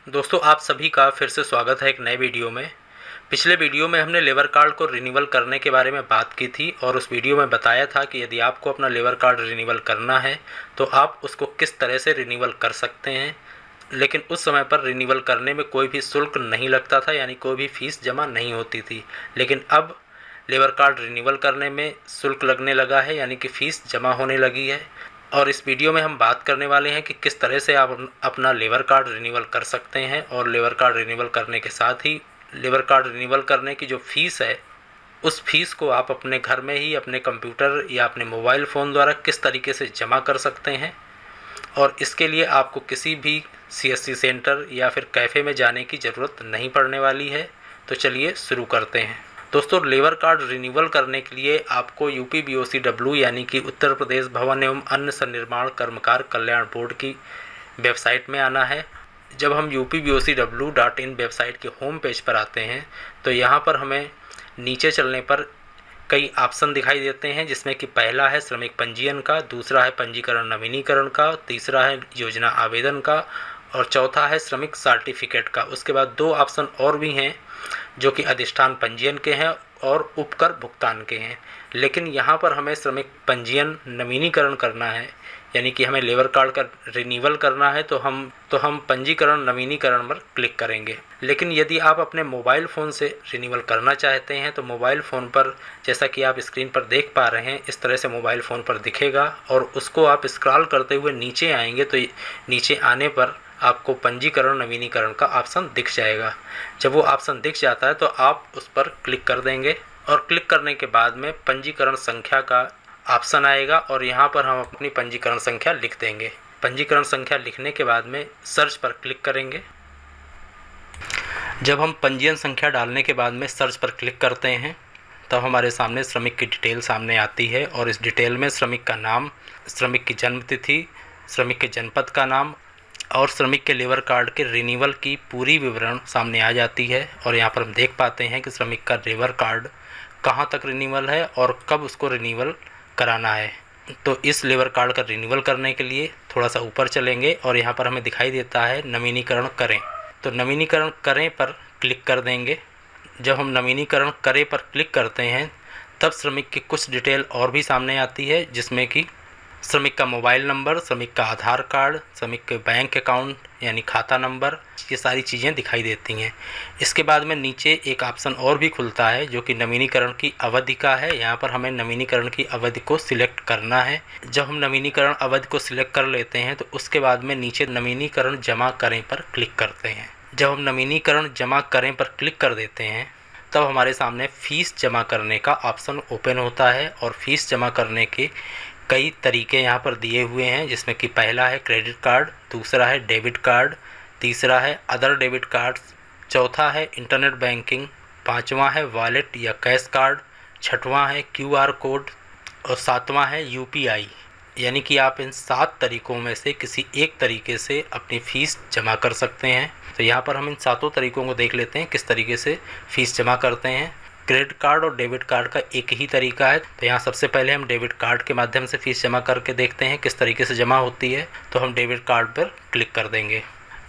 दोस्तों, आप सभी का फिर से स्वागत है एक नए वीडियो में। पिछले वीडियो में हमने लेबर कार्ड को रिन्यूअल करने के बारे में बात की थी और उस वीडियो में बताया था कि यदि आपको अपना लेबर कार्ड रिन्यूअल करना है तो आप उसको किस तरह से रिन्यूअल कर सकते हैं। लेकिन उस समय पर रिन्यूअल करने में कोई भी शुल्क नहीं लगता था, यानी कोई भी फ़ीस जमा नहीं होती थी। लेकिन अब लेबर कार्ड रिन्यूअल करने में शुल्क लगने लगा है, यानी कि फ़ीस जमा होने लगी है। और इस वीडियो में हम बात करने वाले हैं कि किस तरह से आप अपना लेबर कार्ड रिन्यूअल कर सकते हैं, और लेबर कार्ड रिन्यूअल करने के साथ ही लेबर कार्ड रिन्यूअल करने की जो फ़ीस है उस फीस को आप अपने घर में ही अपने कंप्यूटर या अपने मोबाइल फ़ोन द्वारा किस तरीके से जमा कर सकते हैं। और इसके लिए आपको किसी भी सीएससी सेंटर या फिर कैफ़े में जाने की ज़रूरत नहीं पड़ने वाली है। तो चलिए शुरू करते हैं। दोस्तों, लेबर कार्ड रिन्यूअल करने के लिए आपको UPBOCW यानी कि उत्तर प्रदेश भवन एवं अन्य सन्निर्माण कर्मकार कल्याण बोर्ड की वेबसाइट में आना है। जब हम upbocw.in वेबसाइट के होम पेज पर आते हैं तो यहाँ पर हमें नीचे चलने पर कई ऑप्शन दिखाई देते हैं, जिसमें कि पहला है श्रमिक पंजीयन का, दूसरा है पंजीकरण नवीनीकरण का, तीसरा है योजना आवेदन का और चौथा है श्रमिक सर्टिफिकेट का। उसके बाद दो ऑप्शन और भी हैं जो कि अधिष्ठान पंजीयन के हैं और उपकर भुगतान के हैं। लेकिन यहाँ पर हमें श्रमिक पंजीयन नवीनीकरण करना है, यानी कि हमें लेबर कार्ड का रिन्यूअल करना है तो हम पंजीकरण नवीनीकरण पर क्लिक करेंगे। लेकिन यदि आप अपने मोबाइल फ़ोन से रिन्यूअल करना चाहते हैं तो मोबाइल फ़ोन पर, जैसा कि आप स्क्रीन पर देख पा रहे हैं, इस तरह से मोबाइल फ़ोन पर दिखेगा और उसको आप स्क्रॉल करते हुए नीचे आएंगे तो नीचे आने पर आपको पंजीकरण नवीनीकरण का ऑप्शन दिख जाएगा। जब वो ऑप्शन दिख जाता है तो आप उस पर क्लिक कर देंगे और क्लिक करने के बाद में पंजीकरण संख्या का ऑप्शन आएगा और यहाँ पर हम अपनी पंजीकरण संख्या लिख देंगे। पंजीकरण संख्या लिखने के बाद में सर्च पर क्लिक करेंगे। जब हम पंजीयन संख्या डालने के बाद में सर्च पर क्लिक करते हैं तब हमारे सामने श्रमिक की डिटेल सामने आती है और इस डिटेल में श्रमिक का नाम, श्रमिक की जन्म तिथि, श्रमिक के जनपद का नाम और श्रमिक के लेबर कार्ड के रिन्यूअल की पूरी विवरण सामने आ जाती है। और यहाँ पर हम देख पाते हैं कि श्रमिक का लेबर कार्ड कहाँ तक रिन्यूअल है और कब उसको रिन्यूअल कराना है। तो इस लेबर कार्ड का रिन्यूअल करने के लिए थोड़ा सा ऊपर चलेंगे और यहाँ पर हमें दिखाई देता है नवीनीकरण करें। तो नवीनीकरण करें पर क्लिक कर देंगे। जब हम नवीनीकरण करें पर क्लिक करते हैं तब श्रमिक की कुछ डिटेल और भी सामने आती है, जिसमें कि श्रमिक का मोबाइल नंबर, श्रमिक का आधार कार्ड, श्रमिक के बैंक अकाउंट यानी खाता नंबर, ये सारी चीज़ें दिखाई देती हैं। इसके बाद में नीचे एक ऑप्शन और भी खुलता है जो कि नवीनीकरण की अवधि का है। यहाँ पर हमें नवीनीकरण की अवधि को सिलेक्ट करना है। जब हम नवीनीकरण अवधि को सिलेक्ट कर लेते हैं तो उसके बाद में नीचे नवीनीकरण जमा करें पर क्लिक करते हैं। जब हम नवीनीकरण जमा करें पर क्लिक कर देते हैं तब हमारे सामने फ़ीस जमा करने का ऑप्शन ओपन होता है और फ़ीस जमा करने के कई तरीके यहाँ पर दिए हुए हैं, जिसमें कि पहला है क्रेडिट कार्ड, दूसरा है डेबिट कार्ड, तीसरा है अदर डेबिट कार्ड, चौथा है इंटरनेट बैंकिंग, पांचवा है वॉलेट या कैश कार्ड, छठवां है QR कोड और सातवां है UPI। यानी कि आप इन 7 तरीकों में से किसी एक तरीके से अपनी फ़ीस जमा कर सकते हैं। तो यहाँ पर हम इन 7 तरीकों को देख लेते हैं किस तरीके से फ़ीस जमा करते हैं। क्रेडिट कार्ड और डेबिट कार्ड का एक ही तरीका है। तो यहाँ सबसे पहले हम डेबिट कार्ड के माध्यम से फ़ीस जमा करके देखते हैं किस तरीके से जमा होती है। तो हम डेबिट कार्ड पर क्लिक कर देंगे।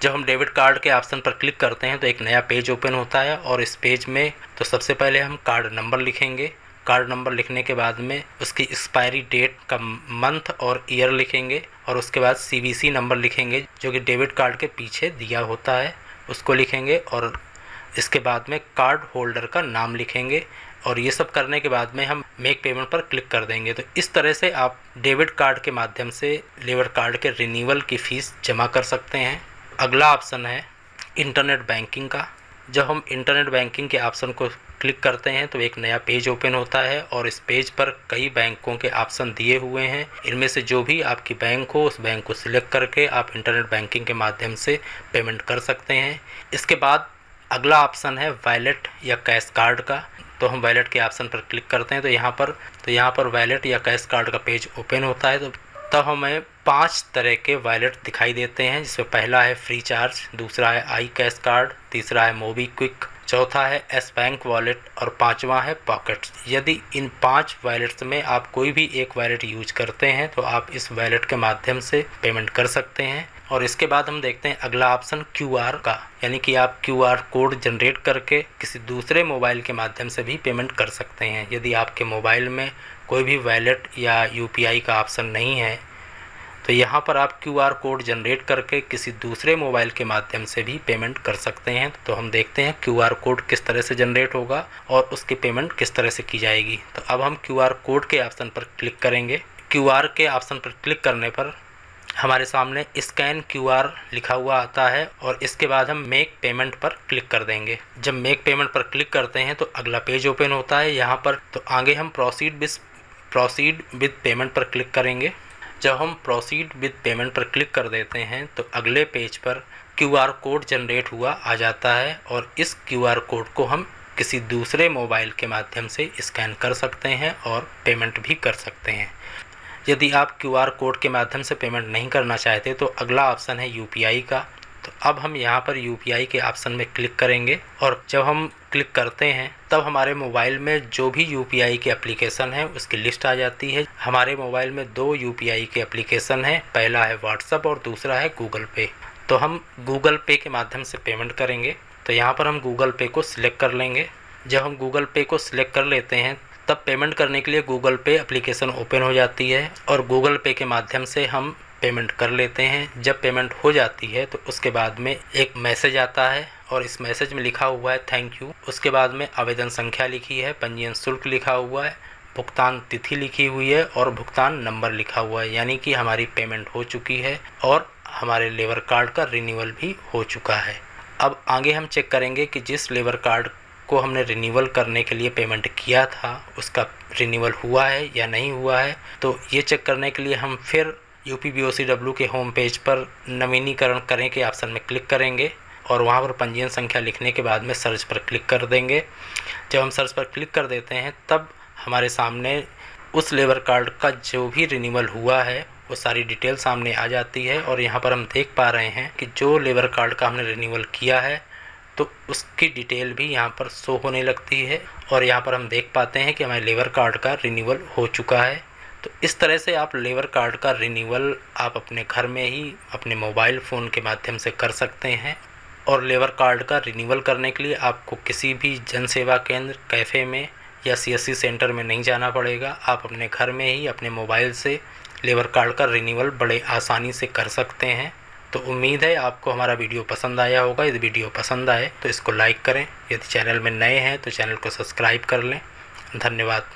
जब हम डेबिट कार्ड के ऑप्शन पर क्लिक करते हैं तो एक नया पेज ओपन होता है और इस पेज में तो सबसे पहले हम कार्ड नंबर लिखेंगे। कार्ड नंबर लिखने के बाद में उसकी एक्सपायरी डेट का मंथ और ईयर लिखेंगे और उसके बाद CVC नंबर लिखेंगे जो कि डेबिट कार्ड के पीछे दिया होता है, उसको लिखेंगे और इसके बाद में कार्ड होल्डर का नाम लिखेंगे और ये सब करने के बाद में हम मेक पेमेंट पर क्लिक कर देंगे। तो इस तरह से आप डेबिट कार्ड के माध्यम से लेबर कार्ड के रिन्यूअल की फ़ीस जमा कर सकते हैं। अगला ऑप्शन है इंटरनेट बैंकिंग का। जब हम इंटरनेट बैंकिंग के ऑप्शन को क्लिक करते हैं तो एक नया पेज ओपन होता है और इस पेज पर कई बैंकों के ऑप्शन दिए हुए हैं। इनमें से जो भी आपकी बैंक हो उस बैंक को सिलेक्ट करके आप इंटरनेट बैंकिंग के माध्यम से पेमेंट कर सकते हैं। इसके बाद अगला ऑप्शन है वॉलेट या कैश कार्ड का। तो हम वॉलेट के ऑप्शन पर क्लिक करते हैं तो यहाँ पर वॉलेट या कैश कार्ड का पेज ओपन होता है। तो तब हमें 5 तरह के वॉलेट दिखाई देते हैं, जिसमें पहला है फ्री चार्ज, दूसरा है आई कैश कार्ड, तीसरा है मोबीक्विक, चौथा है एस बैंक वॉलेट और पांचवा है पॉकेट्स। यदि इन 5 वॉलेट्स में आप कोई भी एक वॉलेट यूज करते हैं तो आप इस वॉलेट के माध्यम से पेमेंट कर सकते हैं। और इसके बाद हम देखते हैं अगला ऑप्शन QR का, यानी कि आप QR कोड जनरेट करके किसी दूसरे मोबाइल के माध्यम से भी पेमेंट कर सकते हैं। यदि आपके मोबाइल में कोई भी वॉलेट या UPI का ऑप्शन नहीं है तो यहाँ पर आप QR कोड जनरेट करके किसी दूसरे मोबाइल के माध्यम से भी पेमेंट कर सकते हैं। तो हम देखते हैं QR कोड किस तरह से जनरेट होगा और उसकी पेमेंट किस तरह से की जाएगी। तो अब हम QR कोड के ऑप्शन पर क्लिक करेंगे। QR के ऑप्शन पर क्लिक करने पर हमारे सामने स्कैन QR लिखा हुआ आता है और इसके बाद हम मेक पेमेंट पर क्लिक कर देंगे। जब मेक पेमेंट पर क्लिक करते हैं तो अगला पेज ओपन होता है यहाँ पर। तो आगे हम प्रोसीड विद पेमेंट पर क्लिक करेंगे। जब हम प्रोसीड विद पेमेंट पर क्लिक कर देते हैं तो अगले पेज पर QR कोड जनरेट हुआ आ जाता है और इस QR कोड को हम किसी दूसरे मोबाइल के माध्यम से स्कैन कर सकते हैं और पेमेंट भी कर सकते हैं। यदि आप QR कोड के माध्यम से पेमेंट नहीं करना चाहते तो अगला ऑप्शन है UPI का। तो अब हम यहाँ पर UPI के ऑप्शन में क्लिक करेंगे और जब हम क्लिक करते हैं तब हमारे मोबाइल में जो भी UPI के एप्लीकेशन है उसकी लिस्ट आ जाती है। हमारे मोबाइल में 2 UPI के एप्लीकेशन है, पहला है WhatsApp और दूसरा है गूगल पे। तो हम गूगल पे के माध्यम से पेमेंट करेंगे। तो यहाँ पर हम गूगल पे को सिलेक्ट कर लेंगे। जब हम गूगल पे को सिलेक्ट कर लेते हैं तब पेमेंट करने के लिए गूगल पे एप्लीकेशन ओपन हो जाती है और गूगल पे के माध्यम से हम पेमेंट कर लेते हैं। जब पेमेंट हो जाती है तो उसके बाद में एक मैसेज आता है और इस मैसेज में लिखा हुआ है थैंक यू। उसके बाद में आवेदन संख्या लिखी है, पंजीयन शुल्क लिखा हुआ है, भुगतान तिथि लिखी हुई है और भुगतान नंबर लिखा हुआ है, यानी कि हमारी पेमेंट हो चुकी है और हमारे लेबर कार्ड का रिन्यूअल भी हो चुका है। अब आगे हम चेक करेंगे कि जिस लेबर कार्ड को हमने रिन्यूअल करने के लिए पेमेंट किया था उसका रिन्यूअल हुआ है या नहीं हुआ है। तो ये चेक करने के लिए हम फिर UPBOCW के होम पेज पर नवीनीकरण करें के ऑप्शन में क्लिक करेंगे और वहाँ पर पंजीयन संख्या लिखने के बाद में सर्च पर क्लिक कर देंगे। जब हम सर्च पर क्लिक कर देते हैं तब हमारे सामने उस लेबर कार्ड का जो भी रिन्यूअल हुआ है वो सारी डिटेल सामने आ जाती है और यहाँ पर हम देख पा रहे हैं कि जो लेबर कार्ड का हमने रिन्यूअल किया है तो उसकी डिटेल भी यहाँ पर शो होने लगती है और यहाँ पर हम देख पाते हैं कि हमारे लेबर कार्ड का रिन्यूअल हो चुका है। तो इस तरह से आप लेबर कार्ड का रिन्यूअल आप अपने घर में ही अपने मोबाइल फ़ोन के माध्यम से कर सकते हैं। और लेबर कार्ड का रिन्यूअल करने के लिए आपको किसी भी जन सेवा केंद्र, कैफ़े में या CSC सेंटर में नहीं जाना पड़ेगा। आप अपने घर में ही अपने मोबाइल से लेबर कार्ड का रिन्यूअल बड़े आसानी से कर सकते हैं। तो उम्मीद है आपको हमारा वीडियो पसंद आया होगा। यदि वीडियो पसंद आए तो इसको लाइक करें। यदि चैनल में नए हैं तो चैनल को सब्सक्राइब कर लें। धन्यवाद।